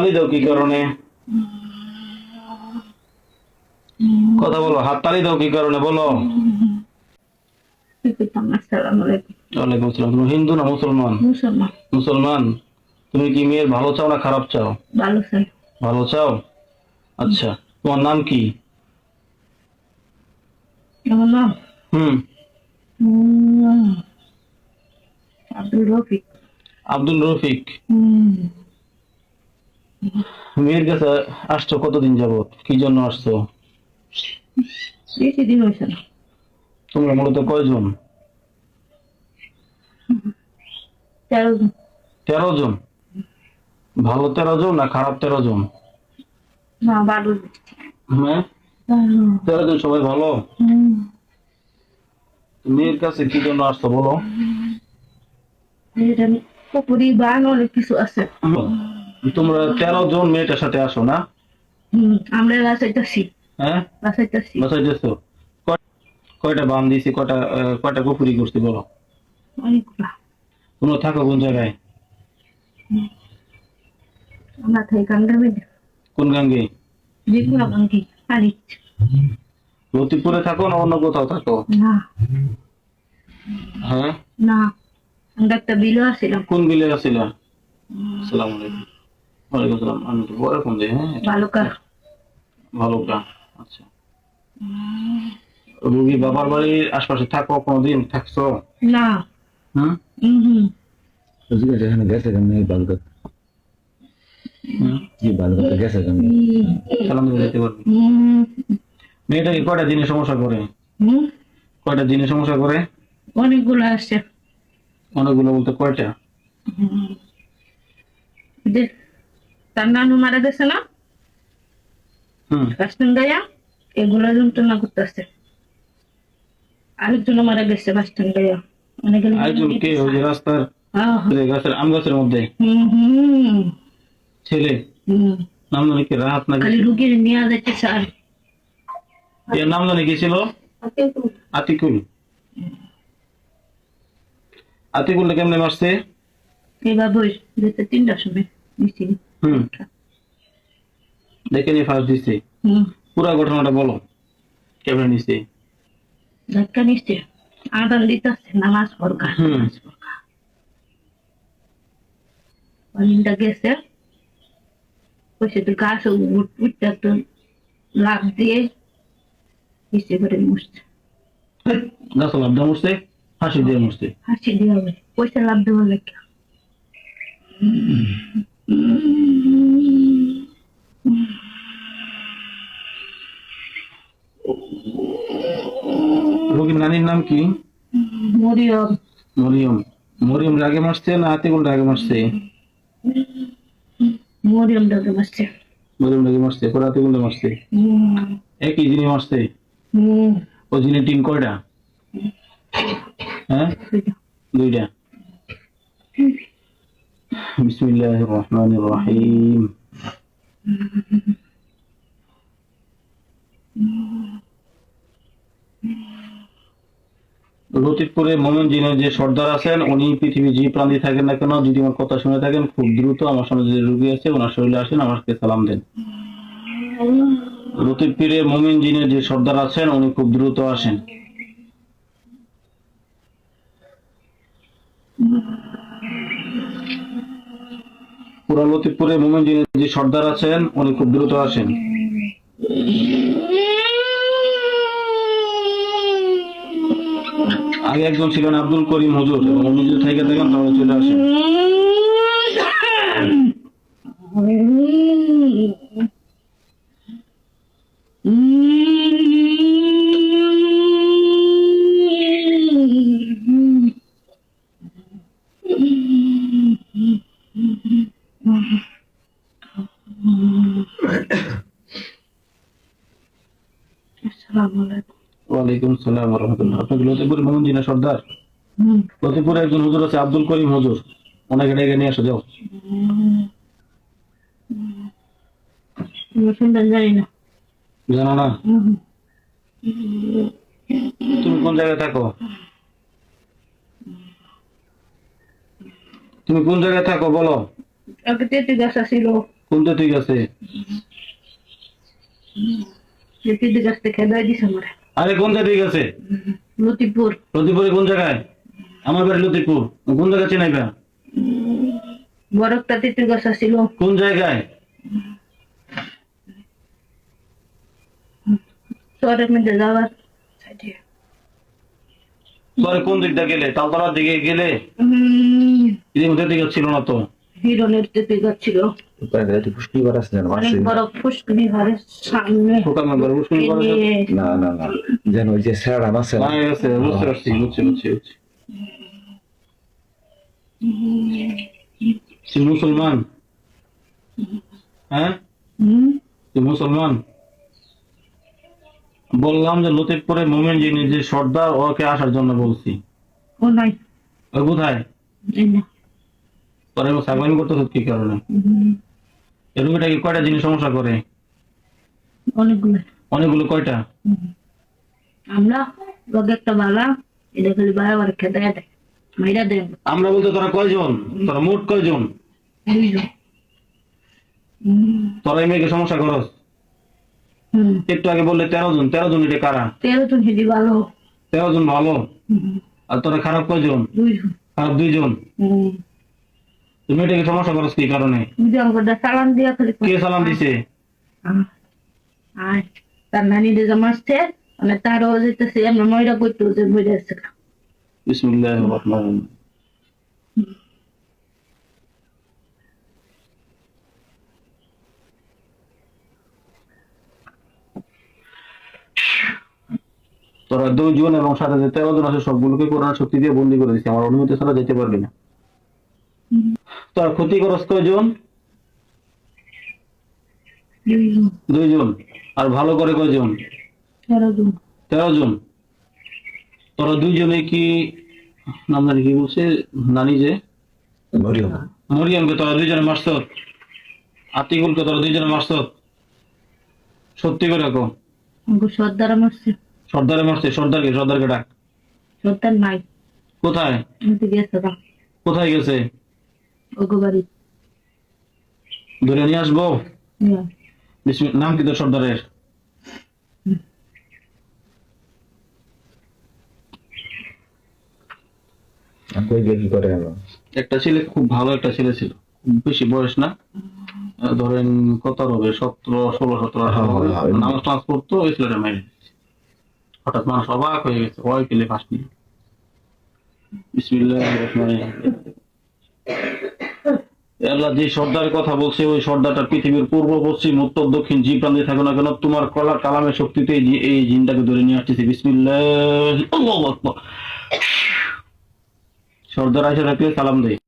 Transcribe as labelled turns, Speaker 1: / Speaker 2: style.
Speaker 1: হাততালি দাও কি কারণে? কথা বলো, হাততালি দাও কি কারণে বলো?
Speaker 2: আসসালামু আলাইকুম।
Speaker 1: ওয়ালাইকুম আসসালাম। তুমি হিন্দু না মুসলমান?
Speaker 2: মুসলমান।
Speaker 1: মুসলমান। তুমি কি মেয়ের ভালো চাও না খারাপ চাও?
Speaker 2: ভালো চাই।
Speaker 1: ভালো চাও। আচ্ছা, তোমার নাম কি?
Speaker 2: আমার নাম
Speaker 1: হুম।
Speaker 2: উম, আব্দুল রফিক।
Speaker 1: আব্দুল রফিক।
Speaker 2: উম,
Speaker 1: মেয়ের কাছে আসছো কতদিন যাবত, কি জন্য আসছো?
Speaker 2: বেশি দিন হয়েছে না।
Speaker 1: তোমরা মূলত কয়জন?
Speaker 2: 13 জন।
Speaker 1: 13 জন। ভালো 13 জন না খারাপ 13 জন?
Speaker 2: না, 12 জন।
Speaker 1: হ্যাঁ, 13 জন সবাই ভালো। মেয়ের কাছে কি জন্য আসছো বলো?
Speaker 2: এটা পুকুরি বান অনেক কিছু আছে।
Speaker 1: তোমরা 13 জন মেয়েটার সাথে আসো না?
Speaker 2: আমরা বাসাইতেছি।
Speaker 1: হ্যাঁ,
Speaker 2: বাসাইতেছি
Speaker 1: বাসাইতেছো। কয়টা বান দিছি, কয়টা কুপুরি করছি বলো?
Speaker 2: অনেকগুলা।
Speaker 1: তোমরা থাকো কোন জায়গায়?
Speaker 2: আমরা থাকি কান্দামে।
Speaker 1: কোন গাঙ্গে?
Speaker 2: যেগুলা গাঙ্গি পানি।
Speaker 1: লতিপুরে থাকো না অন্য কোথাও থাকো?
Speaker 2: না
Speaker 1: হ্যাঁ,
Speaker 2: না, আমরা একটা বিলও আসছিলাম।
Speaker 1: কোন বিলে আছিলা? আসসালামু আলাইকুম। ওয়ালাইকুম আসসালাম। আমি তো বড় ফোন দিই। হ্যাঁ,
Speaker 2: বালুকা।
Speaker 1: ভালো কা। আচ্ছা, রুগী বাবার বাড়ির আশপাশে থাকো, কোনদিন থাকছো?
Speaker 2: না।
Speaker 1: হুম।
Speaker 2: হুম।
Speaker 3: জিজ্ঞাসা এখানে গেছে কেমনি বালুকা
Speaker 1: হুম।
Speaker 3: কি বালুকা গেছে কেমনি
Speaker 1: সালাম দিয়ে যেতে পারবি। মেয়েটা কি কয়টা দিনে সমস্যা করে? কয়টা দিনে সমস্যা করে?
Speaker 2: অনেকগুলো আসছে।
Speaker 1: অনেকগুলো বলতে কয়টা?
Speaker 2: যে তার নানু মারা গেছে না,
Speaker 1: হুম।
Speaker 2: বাসটান্ডাইয়া, এগুলো যন্ত্রণা করতেছে। আরেকজন মারা গেছে বাসটান্ডাইয়া।
Speaker 1: আরেকজন কে? ওই যে রাস্তার যে গাছের আম গাছের মধ্যে ছেলে, নাম জানি কি, রাহাত নাকি?
Speaker 2: খালি রুগীর নিয়ে যাইতেছে। আর
Speaker 1: এর নাম জানি কি ছিল? আতিকুল। আতিকুলটা কেমনে মারছে?
Speaker 2: এইভাবে যেতে 3টার সময় নিচ্ছি।
Speaker 1: হুম, দেখে নিয়ে ফার্স্ট দিচ্ছে। পুরা ঘটনাটা বলো, কেমনে নিচ্ছে?
Speaker 2: ধাক্কা নিচ্ছে, আদান দিতেছে, নামাজ পড়কা নামাজ পড়কা। অলিনটা গেছে, কইছে তুই গাছ উঠতে একটু লাভ দিয়ে পিছিয়ে করে মুছছে।
Speaker 1: গাছ লাভ দিয়ে মরছে? ফাঁসি দিয়ে মরছে?
Speaker 2: হাসি দিয়ে হবে, পয়সা লাভ দেওয়ার লেগে।
Speaker 1: রোগীর নানির নাম কি?
Speaker 2: মরিয়ম।
Speaker 1: মরিয়ম। মরিয়ম রাগে মারছে না আতিকুল রাগে মারছে?
Speaker 2: মরিয়ম ডাকে মারছে।
Speaker 1: মরিয়ম রাগে মারছে, পরে আতিকুল মারছে। একই জিনিস মারছে? ও জিনিস টিম কয়টা? হ্যাঁ, দুইটা। বিসমিল্লাহির রহমানির রহিম। লতিফপুরে মোমিনজিনের যে সর্দার আছেন, উনি পৃথিবীর যে প্রাণী থাকেন না কেন, যদি আমার কথা শুনে থাকেন, খুব দ্রুত আমার সামনে যে রুগী আছে ওনার শরীরে আসেন, আমাকে সালাম দেন। লতিফপুরে মোমিনজিনের যে সর্দার আছেন, উনি খুব দ্রুত আসেন। পুরা লতিফপুরে মোমিনজিনের যে সর্দার আছেন, উনি খুব দ্রুত আসেন। আগে একজন ছিলেন আব্দুল করিম হুজুর, এবং উনি যদি থেকে থাকেন তাহলে চলে আসেন। ওয়ালাইকুম সালাম ওয়া রাহমাতুল্লাহ। আপনি কি লতিফপুরের মোমিনজিনের সর্দার? লতিফপুরে একজন হুজুর আছে আব্দুল করিম হুজুর, ওনাকে ডেকে নিয়ে আসো যাও।
Speaker 2: জানি না।
Speaker 1: জানো না? তুমি কোন জায়গায় থাকো? তুমি কোন জায়গায় থাকো বলো?
Speaker 2: আগে তেঁতুল গাছ ছিল।
Speaker 1: কোনটা ঠিক আছে?
Speaker 2: যদি গাছ থেকে খেদাই দিছে আমার
Speaker 1: আরে কোনটা ঠিক আছে?
Speaker 2: লতিপুর
Speaker 1: লতিপুরে কোন জায়গায়? আমার বাড়ি লতিপুর। কোন জায়গা চেনাইবা?
Speaker 2: বড় একটা তিতুর গাছ ছিল
Speaker 1: কোন জায়গায়?
Speaker 2: শহরের মধ্যে যাওয়ার সাইডে
Speaker 1: পরে কোন দিকটা গেলে? তালতলার দিকে গেলে? এর মধ্যে দিকে ছিল না তো।
Speaker 2: হিরনের তিতুর গাছ ছিল
Speaker 3: তাহলে একটু পুষ্টি বার আছে যেন
Speaker 2: অনেক
Speaker 3: মাসে
Speaker 2: বড় ফুসকুনি ঘরের সামনে
Speaker 1: খোকা মেম্বার মুশকিল করে
Speaker 3: না না না যেন ওই যে স্যার আছে না
Speaker 1: হয়ে গেছে। বুঝতে পারছি, বুঝছি। তুই মুসলমান? হ্যাঁ, তুই মুসলমান? বললাম যে লতিফপুরে মোমেন যিনি যে সর্দার ওকে আসার জন্য বলছি।
Speaker 2: ও নাই
Speaker 1: ও কোথায়?
Speaker 2: এই না
Speaker 1: তোরা এবার সাগবানি করতেছ কি কারণে? এই রোগীটা কি কয়টা জিনিস সমস্যা করে?
Speaker 2: অনেকগুলো
Speaker 1: অনেকগুলো। কয়টা?
Speaker 2: আমরা রোগ একটা বালা এটা খালি বারবার খেতে দেয় মাইরা দেন
Speaker 1: আমরা বলতে তোরা কয়জন? তোরা মোট কয়জন?
Speaker 2: দুইজন
Speaker 1: তোরা এই মেয়েকে সমস্যা করস? একটু আগে বললে 13 জন। 13 জন এটা কারা?
Speaker 2: 13 জন হেদি ভালো
Speaker 1: 13 জন ভালো। আর তোরা খারাপ কয়জন?
Speaker 2: দুইজন
Speaker 1: খারাপ 2 জন। তুমি এটাকে সমস্যা করস কি কারণে?
Speaker 2: দুজন করে সালাম দিয়া খালি
Speaker 1: কে সালাম দিছে?
Speaker 2: আর তার নানি যে জমাচ্ছে মানে তারও যেতেছে আমরা ময়রা করতে যে ময়রা আছে
Speaker 1: বিসমিল্লাহির রহমানির রহিম। তোরা 2 জন এবং সাথে যে 13 জন আছে সবগুলোকে কোরআন শক্তি দিয়ে বন্দী করে দিচ্ছে। আমার অনুমতি ছাড়া যেতে পারবি না। তোরা ক্ষতি করস কয়জন?
Speaker 2: দুইজন
Speaker 1: 2 জন। আর ভালো করে কয়জন?
Speaker 2: 13 জন
Speaker 1: 13 জন। তোরা 2 জনে কি নাম জানি কি বলছে নানি যে
Speaker 3: মরিয়ম
Speaker 1: মরিয়মকে তোরা 2 জনে মারছ? আতিকুলকে তোরা 2 জনে মারছ? সত্যি করে কো।
Speaker 2: আমাকে সর্দার মারছে
Speaker 1: সর্দারে মারছে? সর্দারকে ডাক।
Speaker 2: সর্দার নাই
Speaker 1: কোথায়?
Speaker 2: কিন্তু গেছে না
Speaker 1: কোথায় গেছে?
Speaker 2: ওগো বাড়ি
Speaker 1: ধরে নিয়ে আসবো? নাম কি তোর সর্দারের?
Speaker 3: কই গিয়ে কি করে হলো
Speaker 1: একটা ছেলে, খুব ভালো একটা ছেলে ছিল, খুব বেশি বয়স না, ধরেন কত হবে 17, 16, 17, 18 হবে। নামাজ টামাজ পড়তো, ওই ছেলেটা মেরে দিয়েছে। হঠাৎ মানুষ অবাক হয়ে গেছে, ওই পেলে ফাঁস নিল। বিসমিল্লাহির রহমানির রহিম। আল্লাহ যে সর্দারের কথা বলছে ওই সর্দারটা পৃথিবীর পূর্ব পশ্চিম উত্তর দক্ষিণ যে প্রান্তে থাকো না কেন তোমার কালামের শক্তিতে এই জিনটাকে ধরে নিয়ে আসতেছে। বিসমিল্লাহ। আল্লাহু আকবার। সর্দার আইসা থাকলে সালাম দেয়।